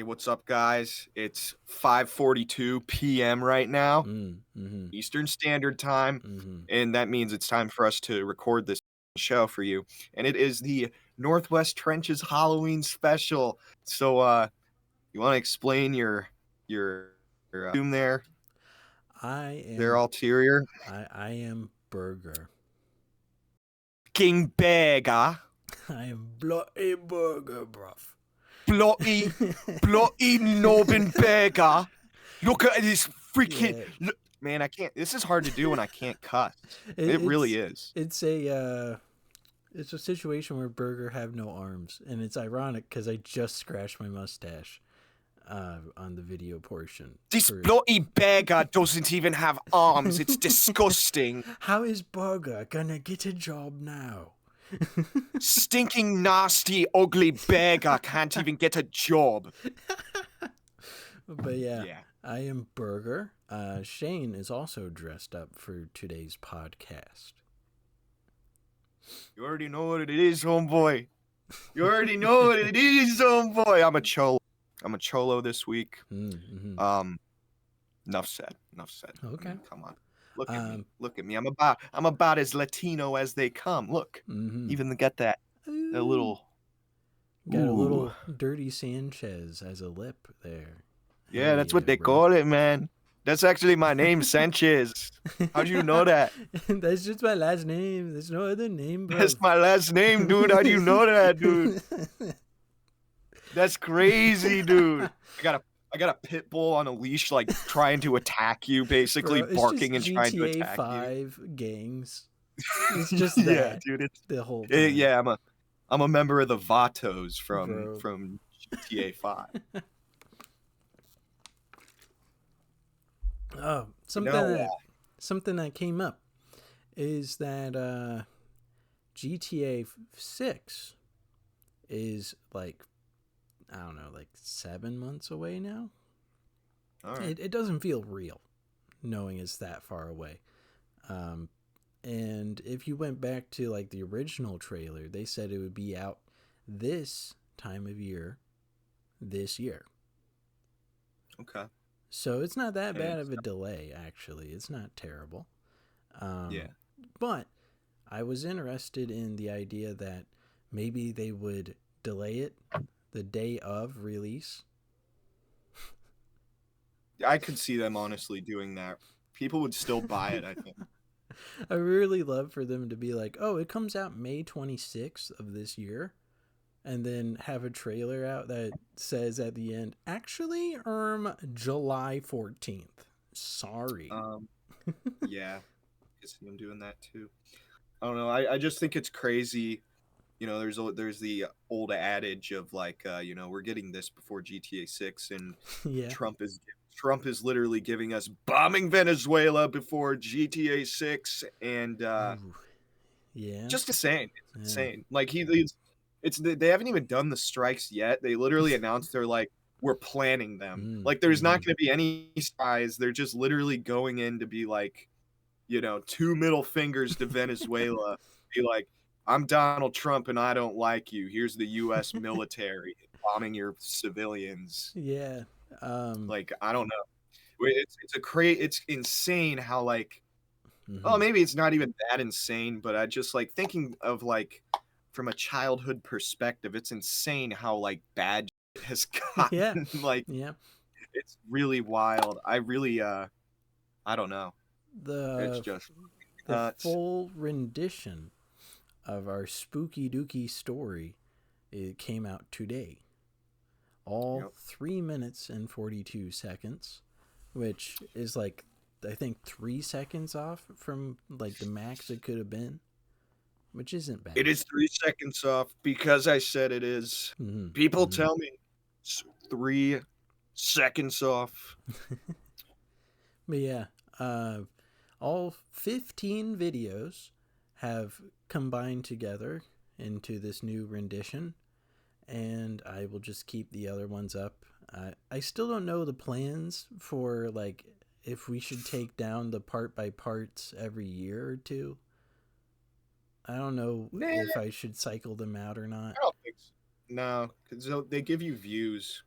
Hey, what's up, guys? It's 5:42 p.m. right now, Mm-hmm. Eastern Standard Time, Mm-hmm. and that means it's time for us to record this show for you. And it is the Northwest Trenches Halloween special. So, you want to explain your costume there, I their am ulterior? I am Burger. King Beggar, I am Bloody Burger, bruv. bloody, bloody Norbin Beggar. Look at this freaking Yeah, look, man. I can't. This is hard to do when I can't cuss. it, It really it's is. it's a situation where Burger have no arms, and it's ironic because I just scratched my mustache on the video portion. This bloody beggar doesn't even have arms. It's disgusting. How is Burger gonna get a job now? Stinking, nasty, ugly beggar can't even get a job. But yeah, Yeah. I am Burger. Shane is also dressed up for today's podcast. You already know what it is, homeboy. You already know what it is, homeboy. I'm a cholo. I'm a cholo this week. Mm-hmm. Enough said. Enough said. Okay. Come on. Look at me. Look at me. I'm about as Latino as they come. Look. Mm-hmm. Even got that little. Got a little Dirty Sanchez as a lip there. Yeah, that's what they call it, man. That's actually my name, Sanchez. How do you know that? That's just my last name. There's no other name, bro. That's my last name, dude. How do you know that, dude? That's crazy, dude. I got a pit bull on a leash, like trying to attack you, basically Bro, barking and GTA trying to attack 5 you. gangs. It's just that. Yeah, dude. It's the whole time. yeah. I'm a member of the Vatos Bro. from GTA 5. Oh, something that came up is that GTA 6 is like, I don't know, like 7 months away now. All right. It doesn't feel real knowing it's that far away. And if you went back to like the original trailer, they said it would be out this time of year this year. Okay. So it's not that bad of a delay, actually. It's not terrible. Yeah. But I was interested in the idea that maybe they would delay it the day of release. I could see them honestly doing that. People would still buy it, I think. I really love for them to be like, oh, it comes out May 26th of this year. And then have a trailer out that says at the end, actually, July 14th. Sorry. Yeah. I can see them doing that too. I don't know. I just think it's crazy. You know, there's the old adage of like, you know, we're getting this before GTA 6, and Yeah. Trump is literally giving us bombing Venezuela before GTA 6, and Yeah. just insane. It's insane. Like they haven't even done the strikes yet. They literally announced they're like, we're planning them. Like there's not going to be any spies. They're just literally going in to be like, you know, 2 middle fingers to Venezuela. Be like, I'm Donald Trump and I don't like you. Here's the U.S. military bombing your civilians. Yeah. Like I don't know. It's insane how like. Oh, Mm-hmm. maybe it's not even that insane, but I just like thinking of like from a childhood perspective, it's insane how like bad shit has gotten. Yeah. Like Yeah. it's really wild. I really I don't know. It's The just the nuts. full rendition of our spooky dooky story, it came out today. All 3 minutes and 42 seconds, which is like, I think 3 seconds off from like the max it could have been, which isn't bad. It is 3 seconds off because I said it is. Mm-hmm. People tell me it's 3 seconds off. But yeah, all 15 videos have combined together into this new rendition, and I will just keep the other ones up. I still don't know the plans for like if we should take down the part by parts every year or two. I don't know if I should cycle them out or not. I don't think so. No, because they give you views.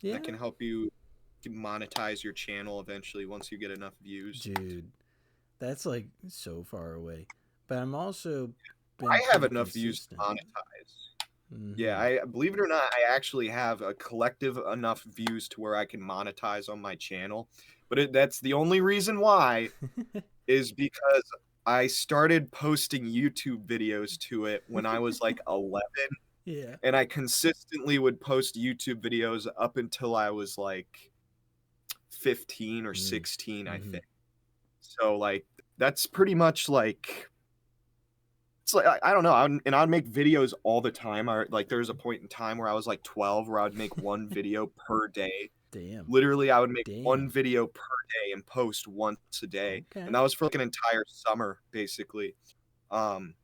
Yeah, that can help you monetize your channel eventually once you get enough views. dude, that's like so far away. But I'm also been I have pretty enough views to consistent. monetize. Yeah, Mm-hmm. I believe it or not, I actually have a collective enough views to where I can monetize on my channel. But that's the only reason why is because I started posting YouTube videos to it when I was like 11, Yeah. and I consistently would post YouTube videos up until I was like 15 or 16, I Mm-hmm. think. So like that's pretty much like it's like I don't know, I'd make videos all the time. Like there was a point in time where I was like 12 where I would make one video per day. Damn. Literally, I would make one Damn. video per day and post once a day, and Okay. that was for like an entire summer, basically. Um,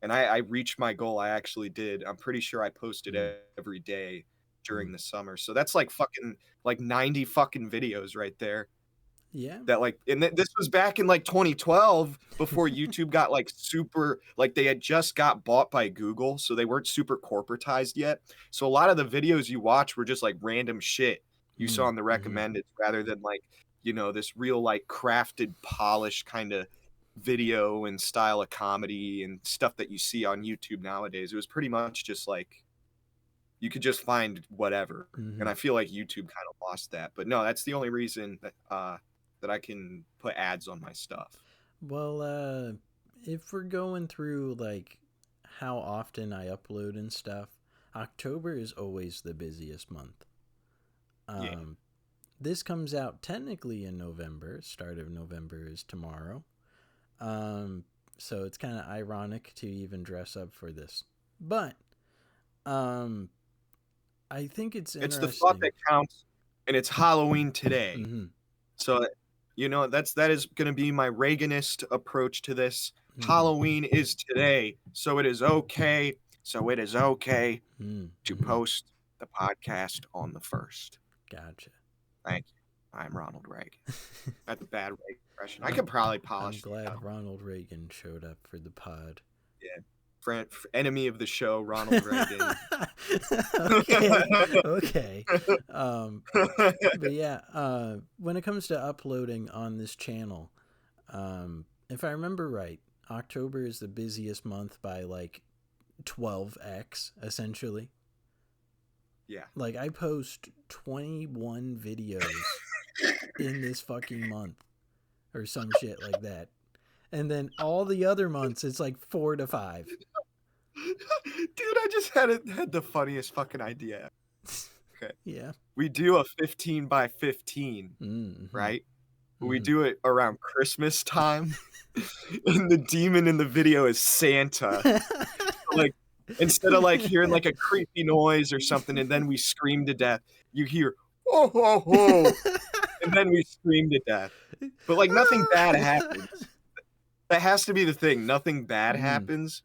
and I reached my goal. I actually did. I'm pretty sure I posted Mm. every day Mm. during the summer. So that's like fucking like 90 fucking videos right there. Yeah. That like, and this was back in like 2012 before YouTube got like super, like they had just got bought by Google, so they weren't super corporatized yet. So a lot of the videos you watch were just like random shit you saw in the Mm-hmm. recommended rather than like, this real like crafted, polished kind of video and style of comedy and stuff that you see on YouTube nowadays. It was pretty much just like you could just find whatever. Mm-hmm. And I feel like YouTube kind of lost that. But no, that's the only reason that I can put ads on my stuff. Well, if we're going through like how often I upload and stuff, October is always the busiest month. Yeah. This comes out technically in November. Start of November is tomorrow. So it's kind of ironic to even dress up for this. But I think it's It's the thought interesting. that counts, and it's Halloween today. Mm-hmm. So, that is going to be my Reaganist approach to this. Mm-hmm. Halloween is today, so it is okay. So it is okay to Mm-hmm. post the podcast on the 1st. Gotcha. Thank you. I'm Ronald Reagan. That's a bad Reagan impression. I could probably I'm polish it glad down. Ronald Reagan showed up for the pod. Yeah. Enemy of the show, Ronald Reagan. Okay. Okay. But yeah, when it comes to uploading on this channel, if I remember right, October is the busiest month by like 12x essentially. Yeah. Like I post 21 videos in this fucking month or some shit like that. And then all the other months it's like 4 to 5. Dude, I just had the funniest fucking idea. Okay. Yeah. We do a 15 by 15, Mm-hmm. right? Mm-hmm. We do it around Christmas time. And the demon in the video is Santa. So, like, instead of like hearing like a creepy noise or something and then we scream to death, you hear, oh, ho, ho, and then we scream to death. But like nothing bad happens. That has to be the thing. Nothing bad happens.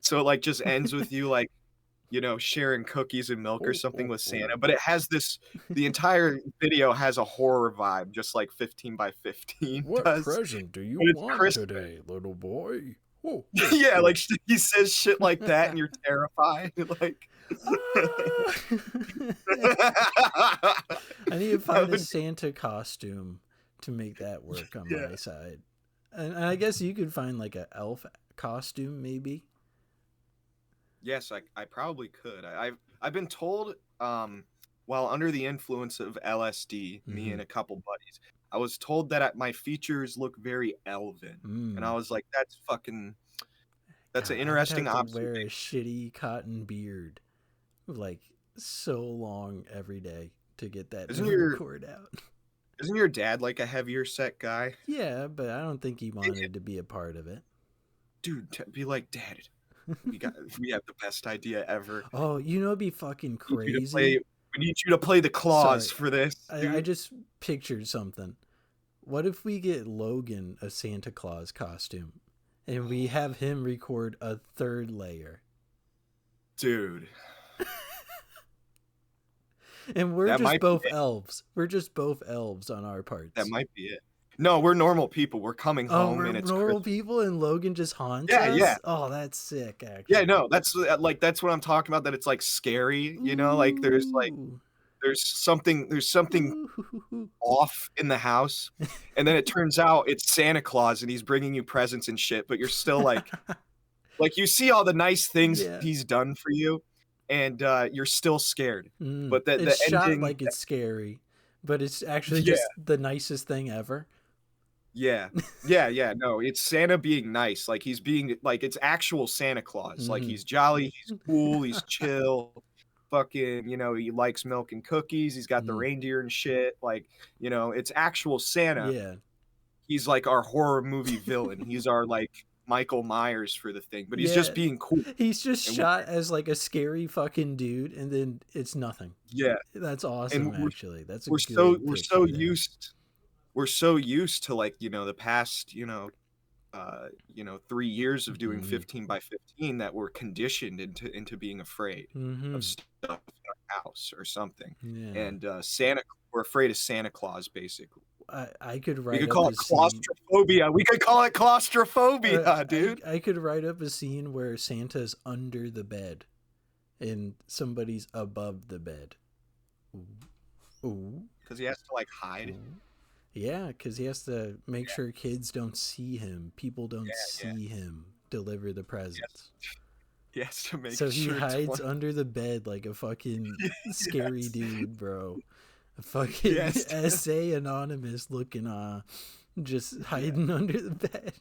So it like just ends with you like, sharing cookies and milk or something with Santa. But it has the entire video has a horror vibe, just like 15 by 15 What does. present do you But it's want Christmas. today, little boy? Yeah, like he says shit like that and you're terrified. Like I need to find a Santa costume to make that work on Yeah. my side. And I guess you could find like an elf costume maybe. Yes, I probably could. I've been told while under the influence of LSD, me and a couple buddies, I was told that my features look very elven, and I was like, that's God, an interesting I would have to wear a observation. shitty cotton beard like so long every day to get that Isn't your cord out. isn't your dad like a heavier set guy? Yeah, but I don't think he wanted to be a part of it. Dude, be like, Dad, we have the best idea ever. Oh, it'd be fucking We need you to crazy. we need you to play the claws Sorry, for this. I just pictured something. What if we get Logan a Santa Claus costume and we have him record a third layer? Dude. And we're That just might be both it. elves. We're just both elves on our parts. That might be it. No, we're normal people. We're coming home we're and it's normal Christmas. people and Logan just haunts Yeah, us? yeah. Oh, that's sick, actually. Yeah, no, that's what I'm talking about, that it's like scary, like there's there's something off in the house, and then it turns out it's Santa Claus and he's bringing you presents and shit, but you're still like you see all the nice things Yeah. he's done for you, and you're still scared. But It's the shot ending, like it's scary, but it's actually yeah, just the nicest thing ever. yeah, no, it's Santa being nice, like he's being like it's actual Santa Claus, like he's jolly, he's cool, he's chill, fucking, he likes milk and cookies, he's got the reindeer and shit, like, it's actual Santa. Yeah. He's like our horror movie villain. He's our like Michael Myers for the thing, but he's Yeah. just being cool. He's just And shot as like a scary fucking dude, and then it's nothing. yeah, That's awesome, and actually. That's a we're so good we're picture so there. used to like the past 3 years of doing 15 by 15 that we're conditioned into being afraid of stuff in our house or something. Yeah. And we're afraid of Santa Claus, basically. I could We write could up call a it scene. claustrophobia. We could call it claustrophobia, dude. I could write up a scene where Santa's under the bed and somebody's above the bed. Ooh. Because he has to like hide. Ooh. Yeah, because he has to make sure kids don't see him. People don't see him deliver the presents. He has to make so sure he hides under the bed like a fucking scary dude, bro. A fucking essay anonymous looking just hiding under the bed.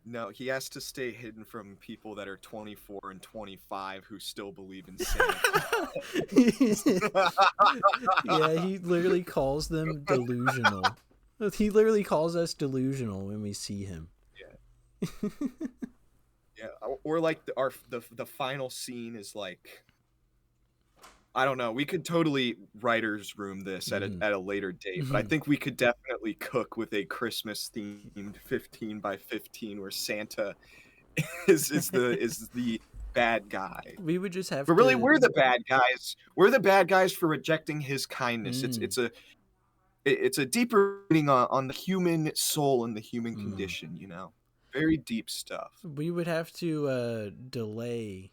No, he has to stay hidden from people that are 24 and 25 who still believe in Santa. Yeah, he literally calls them delusional. He literally calls us delusional when we see him. Yeah. Yeah, or like the final scene is like, I don't know. We could totally writer's room this at a later date, but I think we could definitely cook with a Christmas themed 15 by 15 where Santa is the bad guy. We would just have. But really, we're the bad guys. We're the bad guys for rejecting his kindness. It's a deeper reading on the human soul and the human condition. Very deep stuff. We would have to delay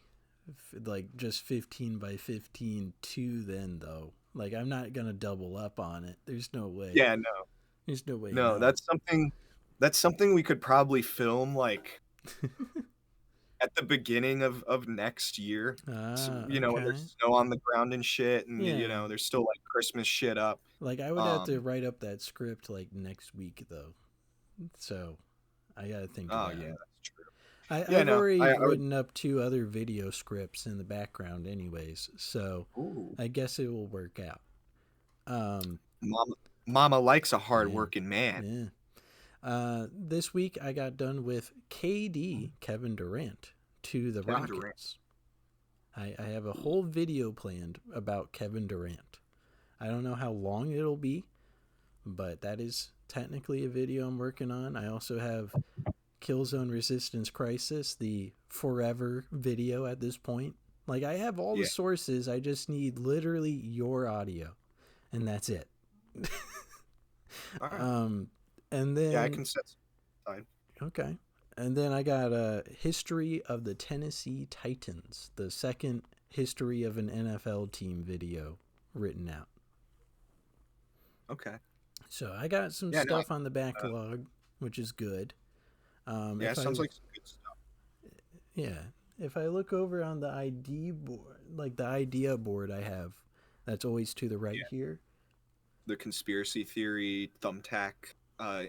like just 15 by 15 to then though. Like I'm not gonna double up on it. There's no way. Yeah, no. There's no way. No, that's something we could probably film like at the beginning of next year. So, when there's snow on the ground and shit, and there's still like Christmas shit up. Like I would have to write up that script like next week though. So I gotta think about it. Yeah, that's true. I've already written up 2 other video scripts in the background anyways, so I guess it will work out. Mama likes a hard-working man. Yeah. This week I got done with KD, Kevin Durant, to the Rockets. I have a whole video planned about Kevin Durant. I don't know how long it'll be, but that is technically a video I'm working on. I also have Killzone Resistance Crisis, the forever video at this point. Like I have all the sources, I just need literally your audio, and that's it. All right. And then I can set some time. Okay. And then I got a History of the Tennessee Titans, the second history of an NFL team video written out. Okay. So I got some stuff on the backlog, which is good. Sounds like some good stuff. Yeah. If I look over on the ID board, like the idea board I have, that's always to the right here. The conspiracy theory thumbtack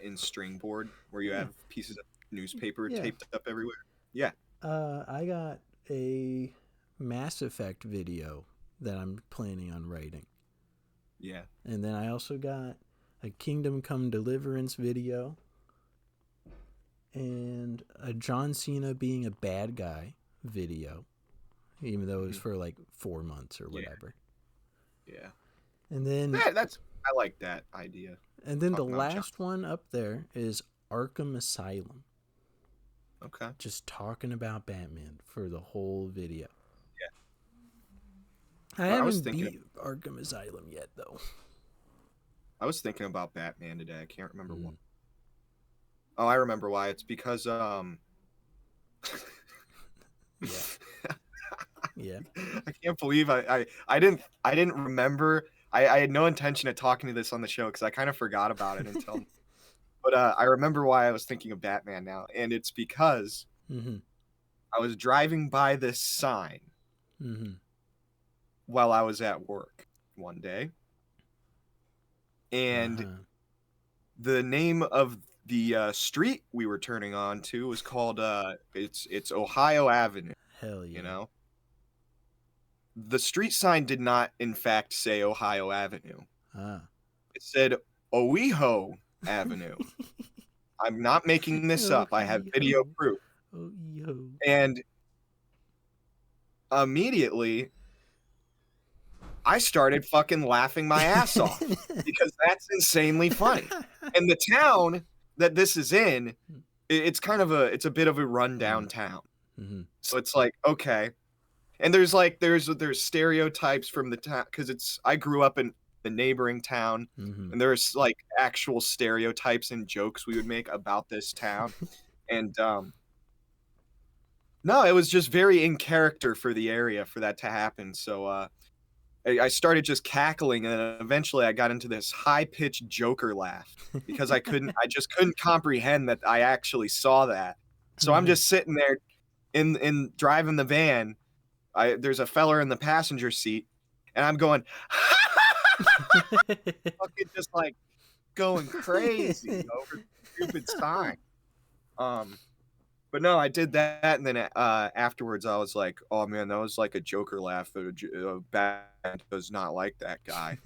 in string board where you have pieces of newspaper taped up everywhere. Yeah. I got a Mass Effect video that I'm planning on writing. Yeah. And then I also got a Kingdom Come Deliverance video and a John Cena being a bad guy video, even though it was for like 4 months or whatever. Yeah. And then I like that idea. And then the last one up there is Arkham Asylum. Okay. Just talking about Batman for the whole video. Yeah. I haven't beat Arkham Asylum yet, though. I was thinking about Batman today. I can't remember why. Oh, I remember why. It's because Yeah. I can't believe I didn't remember. I had no intention of talking to this on the show because I kind of forgot about it until. But I remember why I was thinking of Batman now, and it's because I was driving by this sign while I was at work one day, and the name of the street we were turning on to was called it's Ohio Avenue. Hell yeah. You know, the street sign did not, in fact, say Ohio Avenue. It said Oweho Avenue. I'm not making this up. I have video proof. And immediately, I started fucking laughing my ass off because that's insanely funny. And the town that this is in, it's a bit of a rundown town. So it's like, okay. And there's stereotypes from the town because I grew up in the neighboring town, and there's like actual stereotypes and jokes we would make about this town. And no, it was just very in character for the area for that to happen. So I started just cackling, and then eventually I got into this high-pitched Joker laugh because I just couldn't comprehend that I actually saw that. So I'm just sitting there in driving the van. There's a fella in the passenger seat, and I'm going, fucking just like going crazy over the stupid sign. But no, I did that, and then afterwards I was like, oh man, that was like a Joker laugh. Batman does not like that guy.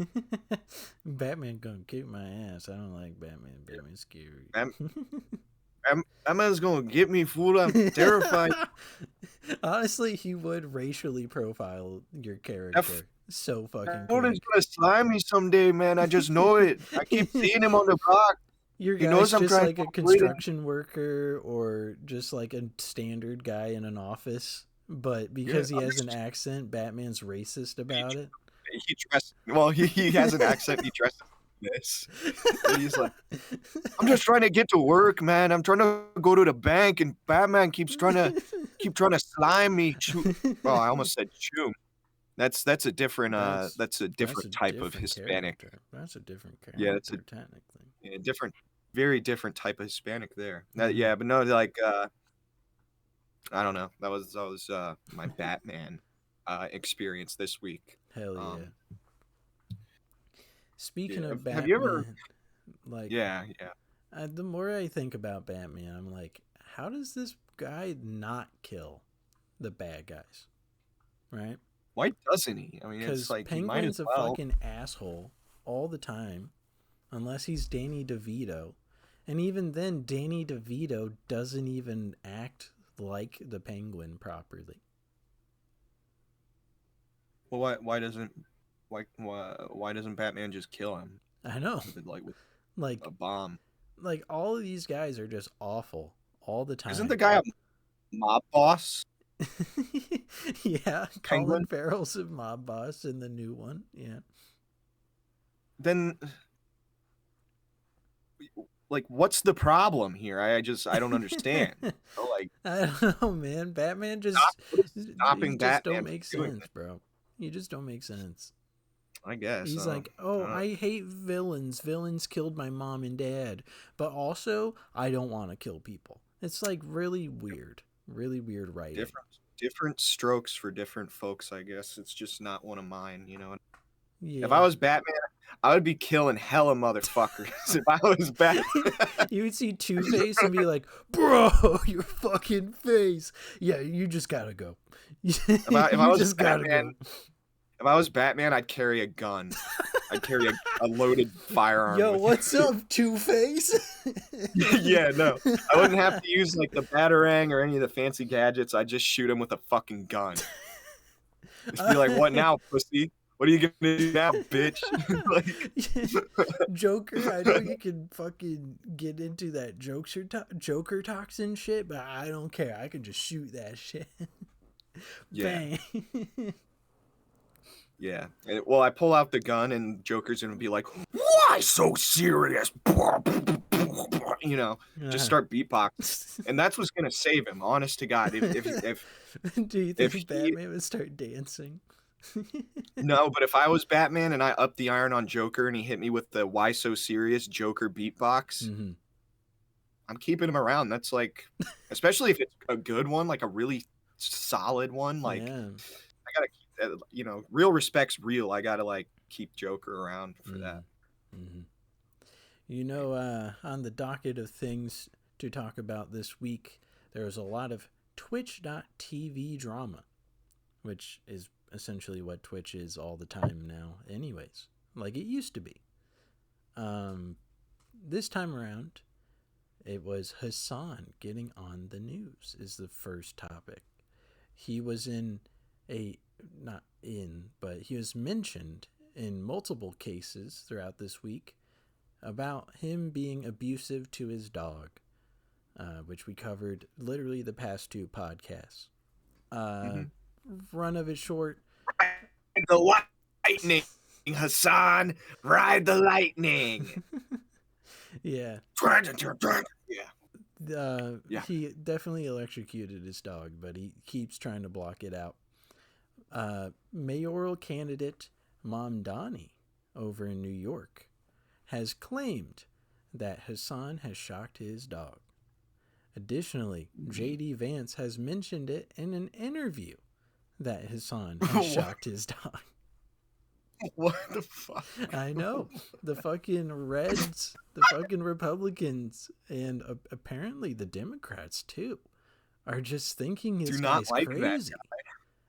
Batman gonna kick my ass. I don't like Batman. Batman's scary. Batman's gonna get me, fool. I'm terrified. Honestly, he would racially profile your character. So fucking cool. He's gonna slime me someday, man. I just know it. I keep seeing him on the block. Your guy's just like a construction worker or just like a standard guy in an office, but because he has an accent, Batman's racist about it. He has an accent. He dresses like this. He's like, I'm just trying to get to work, man. I'm trying to go to the bank, and Batman keeps trying to slime me. Oh, I almost said chew. That's a different type of Hispanic. Character. That's a different character. Yeah, that's technically very different type of Hispanic there. Yeah, but no, like I don't know. That was my Batman experience this week. Hell yeah. Speaking of Batman, have you ever? Like, yeah. The more I think about Batman, I'm like, how does this guy not kill the bad guys? Right? Why doesn't he? I mean, it's like Penguin's a fucking asshole all the time, unless he's Danny DeVito, and even then, Danny DeVito doesn't even act like the Penguin properly. Well, why doesn't Batman just kill him? I know, with a bomb. Like all of these guys are just awful all the time. Isn't the guy a mob boss? Yeah, Colin Farrell's a mob boss in the new one. Yeah. Then, like, what's the problem here? I don't understand. Like, I don't know, man. Batman just stopping Batman don't make sense, bro. You just don't make sense. I guess he's like, I hate villains. Villains killed my mom and dad, but also I don't want to kill people. It's like really weird writing. Different strokes for different folks, I guess. It's just not one of mine, you know. Yeah. If I was Batman, I would be killing hella motherfuckers. If I was Batman, you would see Two-Face and be like, "Bro, your fucking face. Yeah, you just gotta go." If I was Batman, I'd carry a gun. I'd carry a loaded firearm. Yo, what's up, Two-Face? Yeah, no. I wouldn't have to use like the Batarang or any of the fancy gadgets. I'd just shoot him with a fucking gun. Just be like, what now, pussy? What are you gonna do now, bitch? Joker, I know you can fucking get into that Joker toxin shit, but I don't care. I can just shoot that shit. Yeah. Bang. Yeah. Well, I pull out the gun and Joker's gonna be like, "Why so serious?" you know, just start beatbox, and that's what's gonna save him. Honest to God, if do you if think he Batman would start dancing? no, but if I was Batman and I upped the iron on Joker and he hit me with the "Why So Serious" Joker beatbox, Mm-hmm. I'm keeping him around. That's like, especially if it's a good one, like a really solid one. Like Yeah. I gotta keep that. You know, real respect's real. I gotta like keep Joker around for that. Mm-hmm. You know, on the docket of things to talk about this week, there's a lot of Twitch.tv drama, which is essentially what Twitch is all the time now, anyways, like it used to be. This time around, it was Hassan getting on the news, is the first topic. He was not in, but he was mentioned in multiple cases throughout this week about him being abusive to his dog, which we covered literally the past 2 podcasts. Run of it short. Ride the lightning, Hassan. Ride the lightning. Yeah. Yeah. He definitely electrocuted his dog, but he keeps trying to block it out. Mayoral candidate Mamdani over in New York has claimed that Hassan has shocked his dog. Additionally, J.D. Vance has mentioned it in an interview that Hassan has shocked his dog. What the fuck? I know. The fucking Reds, the fucking Republicans, and apparently the Democrats too, are just thinking this guy's like crazy.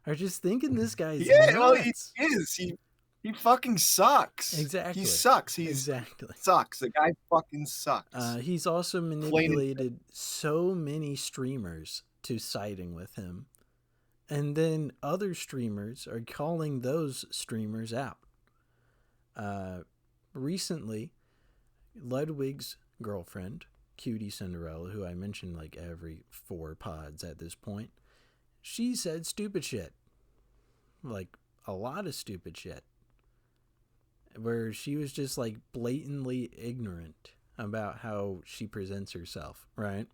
Are just thinking this guy's nuts. Well, he is. He fucking sucks. Exactly. He sucks. Sucks. The guy fucking sucks. He's also manipulated so many streamers to siding with him. And then other streamers are calling those streamers out. Recently, Ludwig's girlfriend, Cutie Cinderella, who I mentioned like every 4 pods at this point, she said stupid shit. Like, a lot of stupid shit. Where she was just like blatantly ignorant about how she presents herself, right?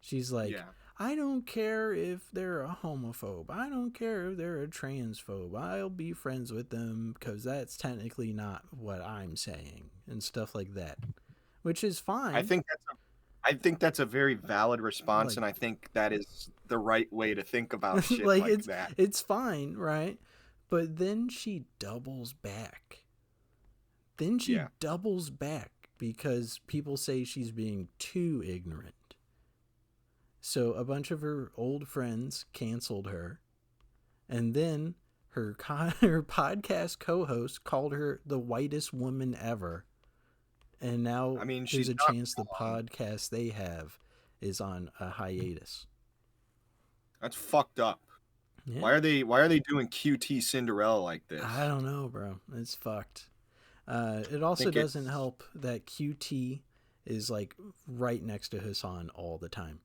She's like, I don't care if they're a homophobe. I don't care if they're a transphobe. I'll be friends with them because that's technically not what I'm saying, and stuff like that, which is fine. I think that's a very valid response, and I think that is the right way to think about shit like that. It's fine, right? But then she doubles back. Doubles back because people say she's being too ignorant. So a bunch of her old friends canceled her. And then her podcast co-host called her the whitest woman ever. And now there's a chance the podcast they have is on a hiatus. That's fucked up. Yeah. Why are they doing QT Cinderella like this? I don't know, bro. It's fucked. It also doesn't help that QT is like right next to Hassan all the time.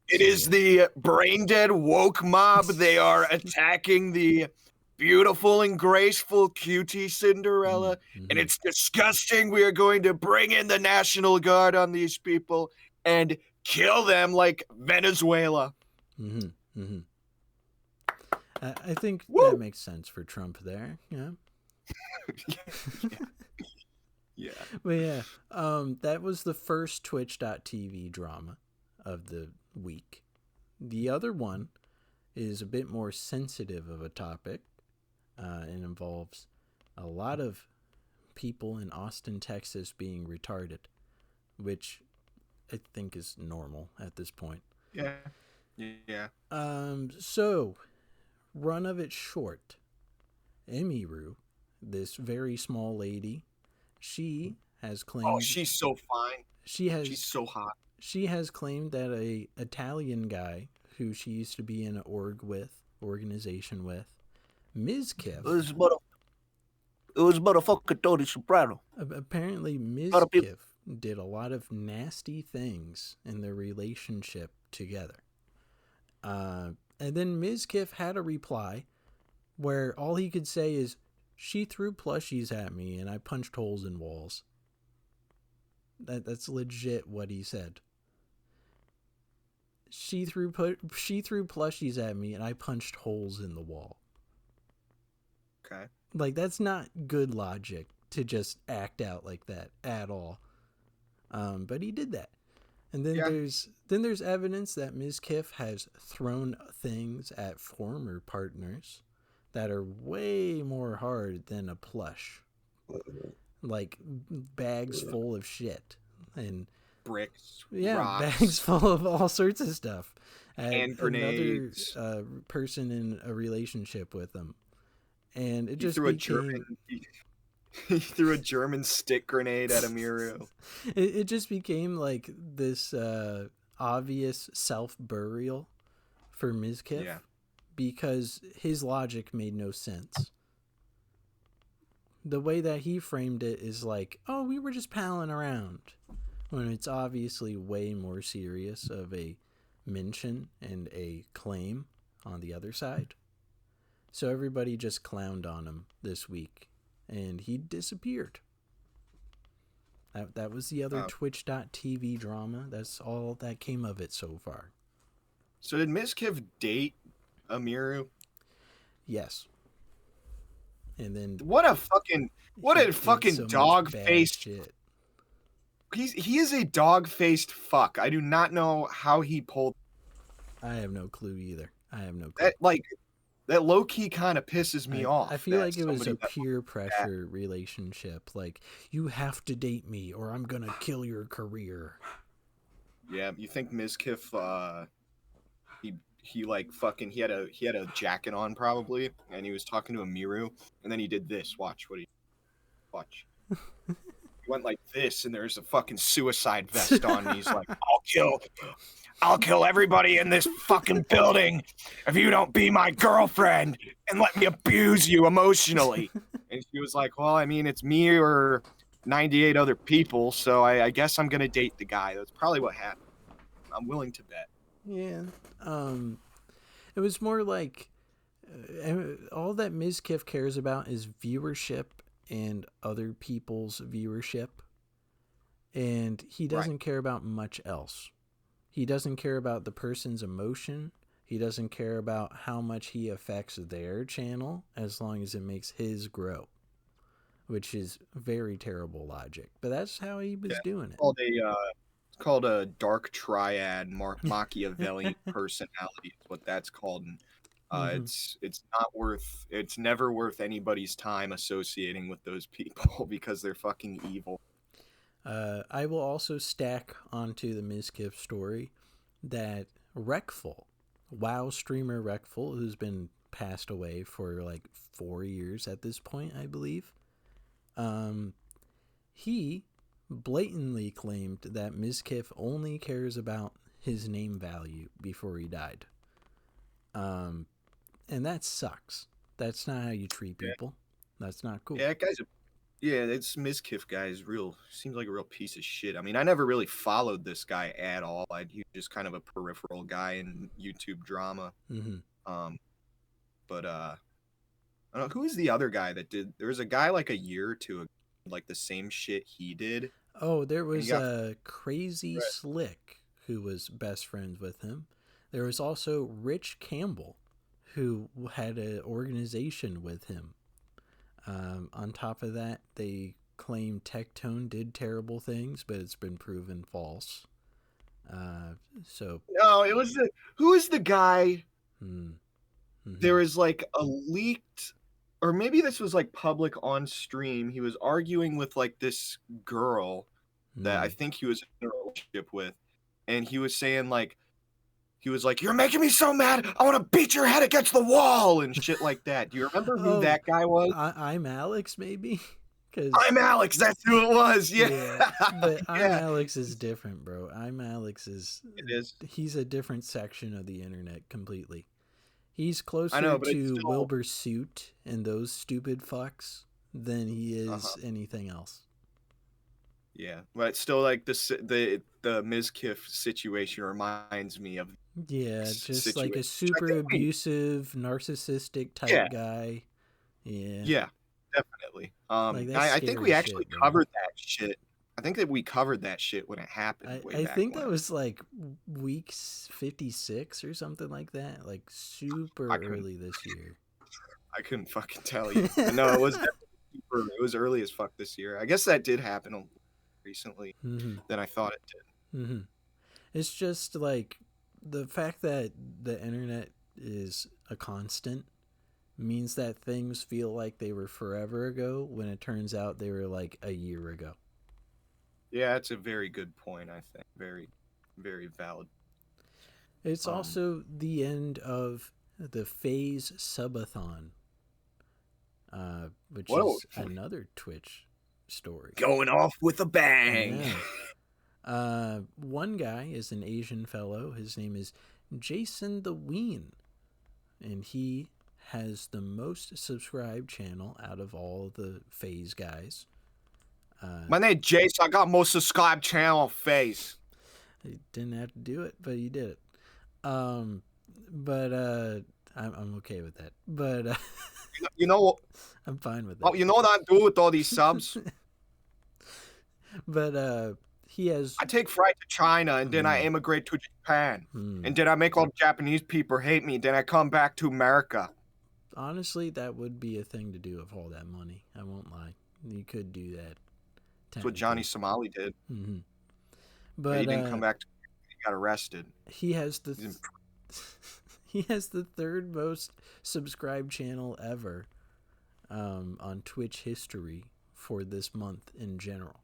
It is the brain dead woke mob. They are attacking the beautiful and graceful QT Cinderella, and it's disgusting. We are going to bring in the National Guard on these people and kill them like Venezuela. I think that makes sense for Trump there. Yeah. Yeah. But yeah, that was the first Twitch.tv drama of the week. The other one is a bit more sensitive of a topic and involves a lot of people in Austin, Texas being retarded, which I think is normal at this point. Yeah. So, run of it short, Emiru, this very small lady, she has claimed... Oh, she's so fine. She's so hot. She has claimed that a Italian guy who she used to be in an organization with, Ms. Kiff... It was motherfucking Tony Soprano. Apparently, Ms. Kiff did a lot of nasty things in their relationship together. And then Ms. Kiff had a reply where all he could say is, she threw plushies at me and I punched holes in walls. That's legit what he said. She threw plushies at me and I punched holes in the wall. Okay. Like, that's not good logic to just act out like that at all. But he did that. And then there's evidence that Ms. Kiff has thrown things at former partners that are way more hard than a plush. Like bags full of shit and bricks, rocks. Bags full of all sorts of stuff. And grenades. Another person in a relationship with them. And it just he threw a German stick grenade at Amiru. It just became like this obvious self-burial for Mizkif because his logic made no sense. The way that he framed it is like, oh, we were just palling around, when it's obviously way more serious of a mention and a claim on the other side. So everybody just clowned on him this week, and he disappeared. That was the other Twitch.tv drama. That's all that came of it so far. So did Mizkif date Amiru? Yes. And then what a fucking dog-faced shit. He is a dog-faced fuck. I do not know how he pulled. I have no clue either. I have no clue. That low-key kind of pisses me off. I feel like it was a peer pressure relationship. Like, you have to date me or I'm going to kill your career. Yeah, you think Mizkif, he had a jacket on probably, and he was talking to Amiru, and then he did this. Watch. He went like this, and there's a fucking suicide vest on, and he's like, I'll kill everybody in this fucking building if you don't be my girlfriend and let me abuse you emotionally. And she was like, well, I mean, it's me or 98 other people, so I guess I'm going to date the guy. That's probably what happened. I'm willing to bet. Yeah. It was more like all that Mizkif cares about is viewership and other people's viewership. And he doesn't care about much else. He doesn't care about the person's emotion. He doesn't care about how much he affects their channel as long as it makes his grow, which is very terrible logic. But that's how he was doing it. It's called a dark triad Machiavellian personality. Is what that's called. And it's never worth anybody's time associating with those people because they're fucking evil. I will also stack onto the Mizkif story that Wreckful, WoW streamer Wreckful, who's been passed away for like 4 years at this point, I believe. He blatantly claimed that Mizkif only cares about his name value before he died. And that sucks. That's not how you treat people. That's not cool. This Mizkif guy seems like a real piece of shit. I mean, I never really followed this guy at all. He was just kind of a peripheral guy in YouTube drama. Mm-hmm. But I don't know, who is the other guy that did? There was a guy like a year or two ago, like the same shit he did. Oh, there was Crazy Slick who was best friends with him. There was also Rich Campbell who had an organization with him. On top of that, they claim Tectone did terrible things, but it's been proven false. No, it was who is the guy? Mm-hmm. There was like a leaked, or maybe this was like public on stream. He was arguing with like this girl that I think he was in a relationship with, and he was saying like, you're making me so mad, I want to beat your head against the wall and shit like that. Do you remember who that guy was? I'm Alex, maybe? I'm Alex, that's who it was, yeah. But I'm Alex is different, bro. I'm Alex is... It is. He's a different section of the internet completely. He's closer to Wilbur Suit and those stupid fucks than he is anything else. Yeah, but still, like the Mizkif situation reminds me of just like a super abusive, narcissistic type guy. Yeah, definitely. I think we actually covered that shit. I think that we covered that shit when it happened. I think that was like week 56 or something like that. Like super early this year. I couldn't fucking tell you. No, it was super, it was early as fuck this year. I guess that did happen recently than I thought it did. It's just like the fact that the internet is a constant means that things feel like they were forever ago when it turns out they were like a year ago. Yeah, that's a very good point, I think. Very, very valid. It's also the end of the FaZe Subathon, which is another Twitch story. Going off with a bang! Yeah. One guy is an Asian fellow. His name is Jason the Ween, and he has the most subscribed channel out of all the FaZe guys. My name's Jason. I got most subscribed channel on FaZe. He didn't have to do it, but he did it. I'm okay with that. But you know, I'm fine with that. Oh, you know what I do with all these subs? But he has. I take flight to China, and then I immigrate to Japan, and then I make all the Japanese people hate me. Then I come back to America. Honestly, that would be a thing to do with all that money. I won't lie. You could do that. That's what Johnny Somali did. But he didn't come back. He got arrested. He has the he has the third most subscribed channel ever on Twitch history for this month in general.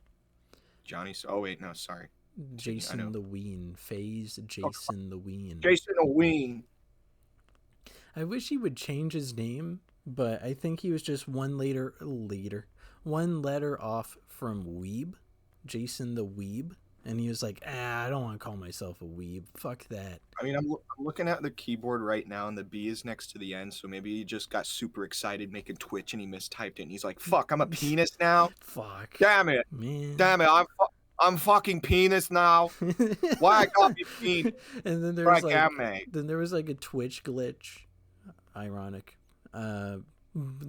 Oh wait, no, sorry. Jason the Ween. FaZe Jason the Ween. Jason the Ween. I wish he would change his name, but I think he was just one letter off from Weeb, Jason the Weeb, and he was like, I don't want to call myself a weeb. Fuck that. I mean, I'm looking at the keyboard right now, and the B is next to the N, so maybe he just got super excited making Twitch, and he mistyped it, and he's like, fuck, I'm a penis now? Fuck. Damn it. Man. Damn it, I'm fucking penis now. Why I gotta be penis? And then there was like a Twitch glitch, ironic,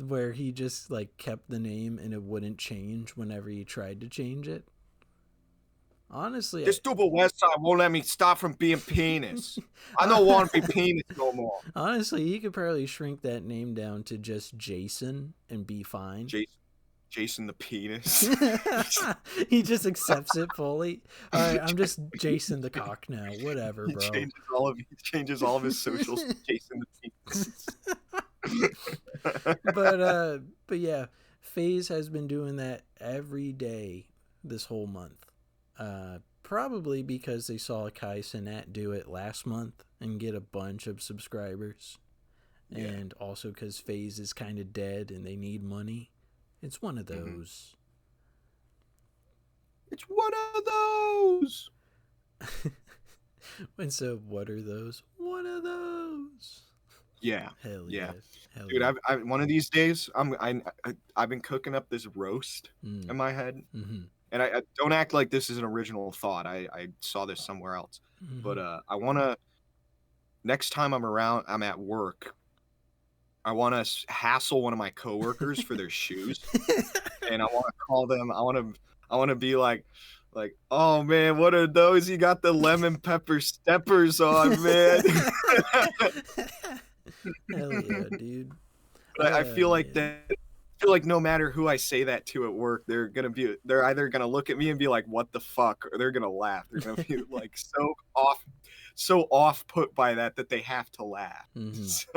where he just like kept the name and it wouldn't change whenever he tried to change it. Honestly, this stupid website won't let me stop from being penis. I don't want to be penis no more. Honestly, he could probably shrink that name down to just Jason and be fine. Jason the penis. He just accepts it fully. All right, I'm just Jason the cock now. Whatever, bro. He changes all of his socials to Jason the penis. But yeah, FaZe has been doing that every day this whole month. Probably because they saw Kai Cenat do it last month and get a bunch of subscribers. Yeah. And also because FaZe is kind of dead and they need money. It's one of those. It's one of those. And so what are those? One of those. Yeah. Hell yeah. Hell dude, yeah. I one of these days I've been cooking up this roast in my head. And I don't act like this is an original thought. I saw this somewhere else. But I want to, next time I'm at work, I want to hassle one of my coworkers for their shoes. And I want to call them, I want to be like, oh man, what are those? You got the lemon pepper steppers on, man. Hell yeah, dude. But I feel like that. I feel like no matter who I say that to at work, they're either gonna look at me and be like, "What the fuck," or they're gonna laugh. They're gonna be like so off put by that they have to laugh. So,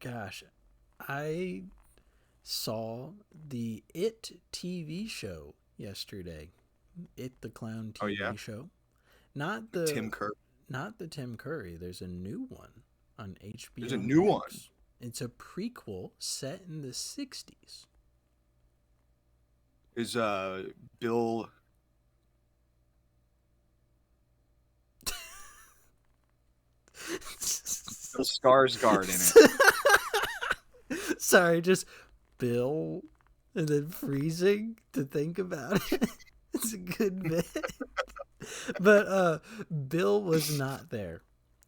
gosh, I saw the It TV show yesterday. It the Clown TV show. Not the Tim Curry. Not the Tim Curry. There's a new one on HBO. There's a new one. It's a prequel set in the 60s. Is Bill Skarsgård in it? Sorry, just Bill and then freezing to think about it. It's a good bit. But Bill was not there.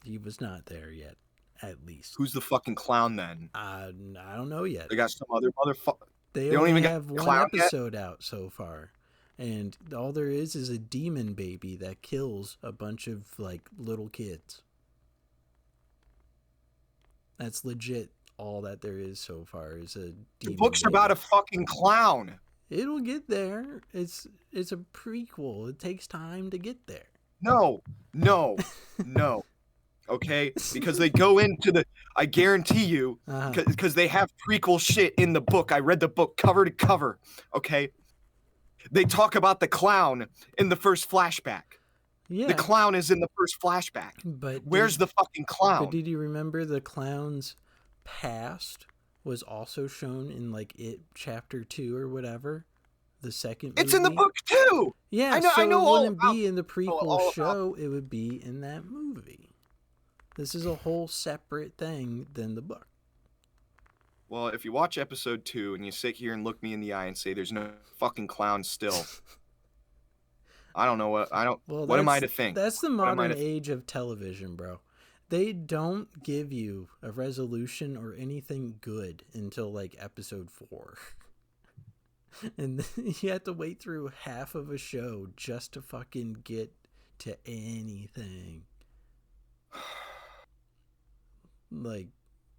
He was not there yet. At least. Who's the fucking clown then? I don't know yet. They got some other motherfucker. They don't only even have got one clown yet? episode out so far. And all there is a demon baby that kills a bunch of, like, little kids. That's legit all that there is so far is a demon The book's baby. about a fucking clown. It'll get there. It's a prequel. It takes time to get there. No. Okay? Because they go into the... I guarantee you, because they have prequel shit in the book. I read the book cover to cover, okay? They talk about the clown in the first flashback. Yeah. The clown is in the first flashback. But where's the fucking clown? But did you remember the clown's past was also shown in, like, It Chapter 2 or whatever? The second movie? It's in the book too. Yeah, I know it all wouldn't about, be in the prequel all show. It would be in that movie. This is a whole separate thing than the book. Well, if you watch episode 2 and you sit here and look me in the eye and say there's no fucking clown still, I don't know what what am I to think? That's the modern age of television, bro. They don't give you a resolution or anything good until, like, episode 4. And then you have to wait through half of a show just to fucking get to anything. Like,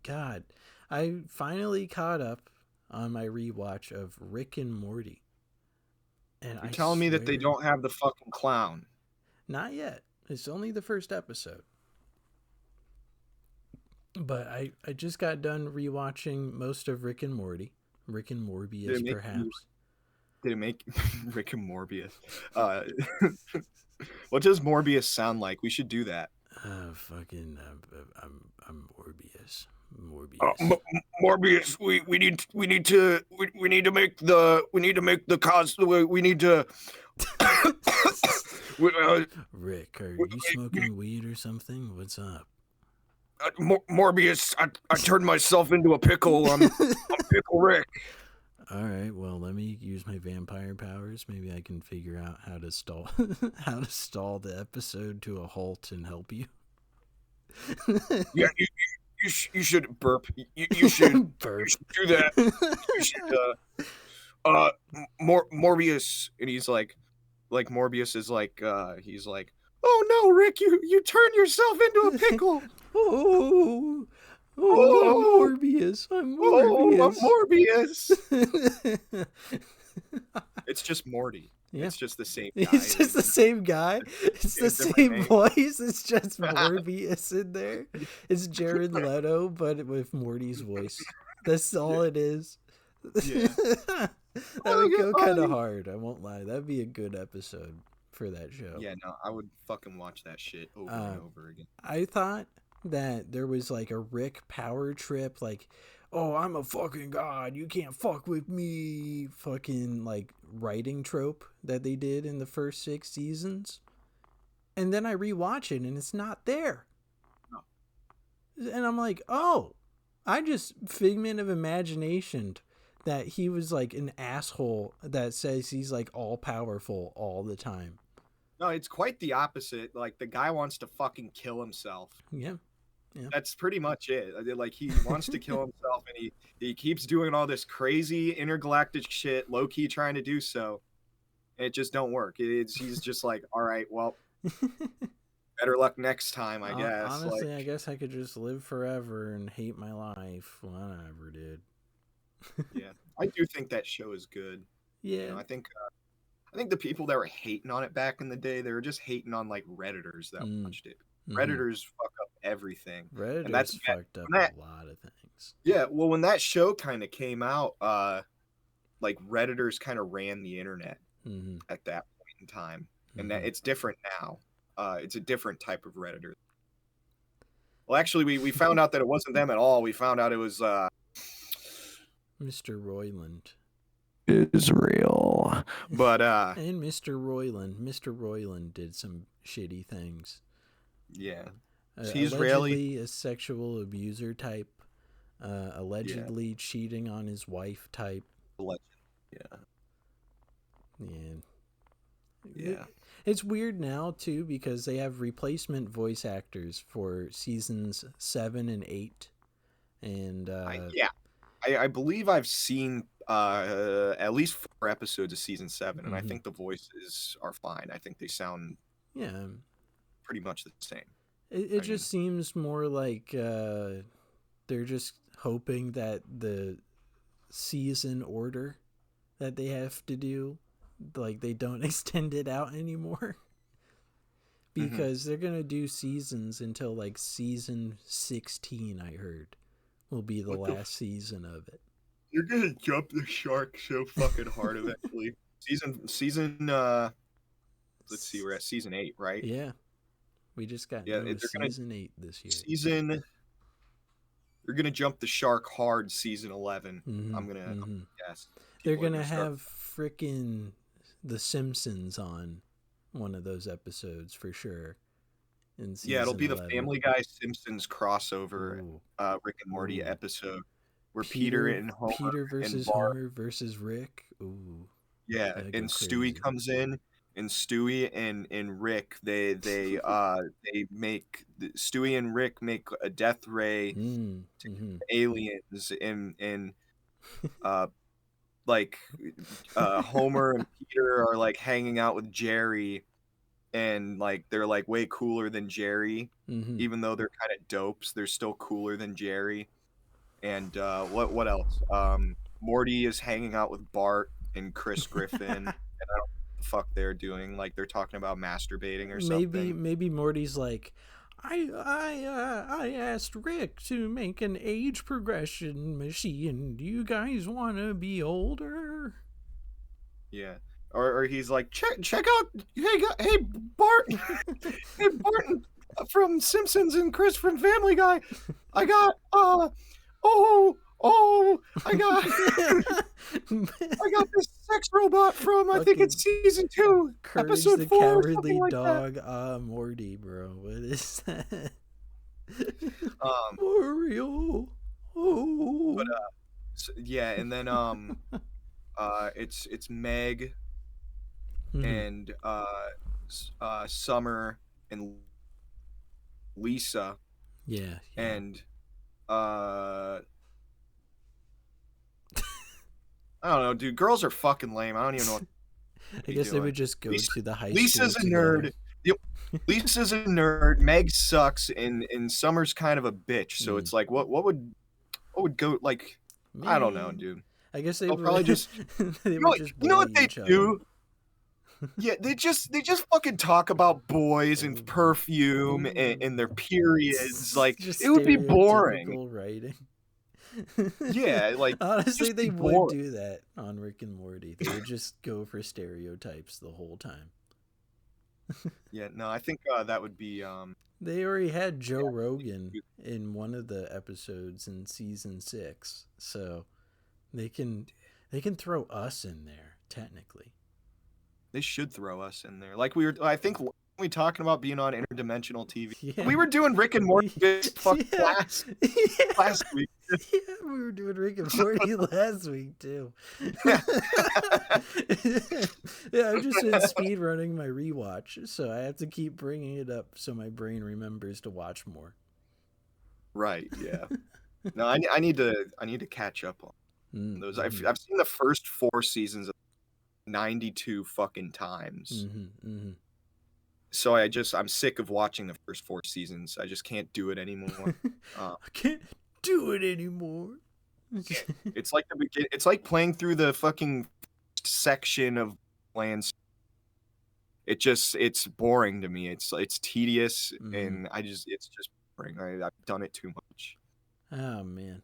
God. I finally caught up on my rewatch of Rick and Morty. And You're telling me that they don't have the fucking clown? Not yet. It's only the first episode. But I just got done rewatching most of Rick and Morty. Rick and Morbius, perhaps. Did it make Rick and Morbius? What does Morbius sound like? We should do that. I'm Morbius. Morbius, we need to make the cause. We need to. Rick, are you smoking weed or something? What's up? Morbius, I turned myself into a pickle. I'm Pickle Rick. All right, well, let me use my vampire powers. Maybe I can figure out how to stall the episode to a halt and help you. Yeah, you should burp. You should burp. You should do that. You should Morbius, and he's like Morbius is like he's like, oh no, Rick, you turned yourself into a pickle. I'm Morbius. I'm Morbius. It's just Morty. Yeah. It's just the same guy. It's just the same guy. It's the same voice. It's just Morbius in there. It's Jared Leto, but with Morty's voice. That's all it is. Yeah. That would go kind of hard. I won't lie. That'd be a good episode for that show. Yeah, no, I would fucking watch that shit over and over again. I thought that there was like a Rick power trip, like, oh, I'm a fucking god, you can't fuck with me, fucking, like, writing trope that they did in the first 6 seasons. And then I rewatch it and it's not there. No. And I'm like, oh, I just figment of imagination that he was like an asshole that says he's like all powerful all the time. No, it's quite the opposite. Like, the guy wants to fucking kill himself. Yeah. That's pretty much it. Like, he wants to kill himself, and he keeps doing all this crazy intergalactic shit, low-key trying to do so. And it just don't work. He's just like, all right, well, better luck next time, I guess. Honestly, I guess I could just live forever and hate my life. Well, I never did. Yeah, I do think that show is good. Yeah. You know, I think the people that were hating on it back in the day, they were just hating on, like, Redditors that watched it. Redditors fuck up everything. Redditors fucked up a lot of things. Yeah, well, when that show kind of came out, like, Redditors kind of ran the internet at that point in time. And that it's different now. It's a different type of Redditor. Well, actually, we found out that it wasn't them at all. We found out it was Mr. Roiland. Israel. But and Mr. Roiland. Mr. Roiland did some shitty things. Yeah. He's allegedly a sexual abuser type. Allegedly cheating on his wife type. Yeah. It's weird now too because they have replacement voice actors for seasons 7 and 8. And I believe I've seen at least 4 episodes of season 7, and I Mhm. think the voices are fine. I think they sound Yeah. pretty much the same. It I mean, just seems more like they're just hoping that the season order that they have to do, like they don't extend it out anymore. mhm. Because they're gonna do seasons until like season 16. I heard will be the What the? last season of it. You're gonna jump the shark so fucking hard eventually. Season. Let's see, we're at season 8, right? Yeah, we just got Yeah, done with they're gonna season 8 this year. season. They're gonna jump the shark hard. Season 11. Mm-hmm, I'm gonna mm-hmm. guess. They're People are gonna gonna start. have frickin' The Simpsons on one of those episodes for sure. In Yeah, it'll season be the 11. Family Guy Simpsons crossover, Ooh, Rick and Morty ooh. episode where Peter and Homer Peter and versus Bart. Homer versus Rick. Ooh, Yeah, that'd go and Stewie crazy. comes in, and Stewie and Rick they make Stewie and Rick make a death ray to Mm-hmm. aliens, and uh like Homer and Peter are like hanging out with Jerry, and like they're like way cooler than Jerry, Mm-hmm. even though they're kind of dopes, they're still cooler than Jerry. And what else? Morty is hanging out with Bart and Chris Griffin, and I don't know what the fuck they're doing. Like they're talking about masturbating or something. maybe Morty's like, I asked Rick to make an age progression machine. Do you guys want to be older? Yeah. Or he's like, check out, hey Bart, hey Barton from Simpsons and Chris from Family Guy. I got I got I got this sex robot from I think it's season 2, Courage episode the 4, Cowardly something like that. Dog. Morty, bro. What is that? Um, Mario. Oh. but yeah, and then it's Meg Mhm. and Summer and Lisa Yeah, yeah. and I don't know, dude. Girls are fucking lame. I don't even know what I they're guess they doing. would just go to the high Lisa's school a together. nerd. Lisa's a nerd. Meg sucks, and Summer's kind of a bitch. So it's like, what would go like? I don't know, Man. dude. I guess they They'll would probably just they would just you know bully what they each other. do? Yeah, they just fucking talk about boys and perfume and their periods. Like Just it would be boring. stereotypical writing. Yeah, like Honestly, just be they would boring. do that on Rick and Morty. They would just go for stereotypes the whole time. Yeah, no, I think that would be They already had Joe Rogan in one of the episodes in season 6, so they can throw us in there technically. they should throw us in there. Like I think we talking about being on interdimensional TV. Yeah. We were doing Rick and Morty last week. Yeah, we were doing Rick and Morty last week too. Yeah. Yeah, I've just been speed running my rewatch, so I have to keep bringing it up so my brain remembers to watch more. Right. Yeah. No, I need to catch up on those. I've seen the first 4 seasons 92 fucking times. So I'm sick of watching the first 4 seasons. I just can't do it anymore. I can't do it anymore. It's like it's like playing through the fucking section of lands. It's boring to me. It's tedious, and it's just boring. I've done it too much. Oh man.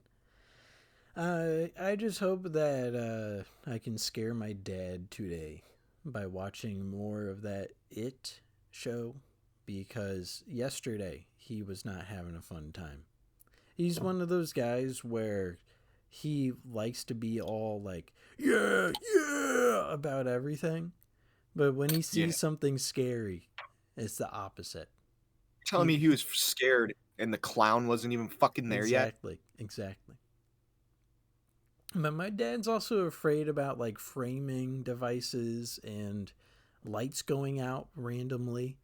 I just hope that I can scare my dad today by watching more of that It show, because yesterday he was not having a fun time. He's one of those guys where he likes to be all like, yeah, about everything. But when he sees something scary, it's the opposite. You're telling me he was scared and the clown wasn't even fucking there yet? Exactly. But my dad's also afraid about like framing devices and lights going out randomly.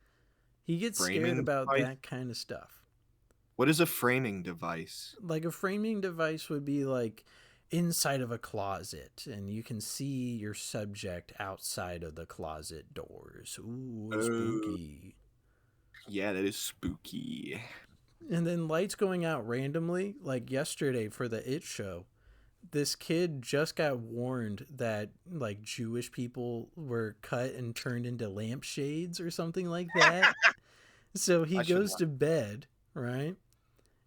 He gets scared about that kind of stuff. What is a framing device? Like a framing device would be like inside of a closet, and you can see your subject outside of the closet doors. Ooh, spooky. Yeah, that is spooky. And then lights going out randomly, like yesterday for the It show. This kid just got warned that like Jewish people were cut and turned into lampshades or something like that. So he goes to bed, right?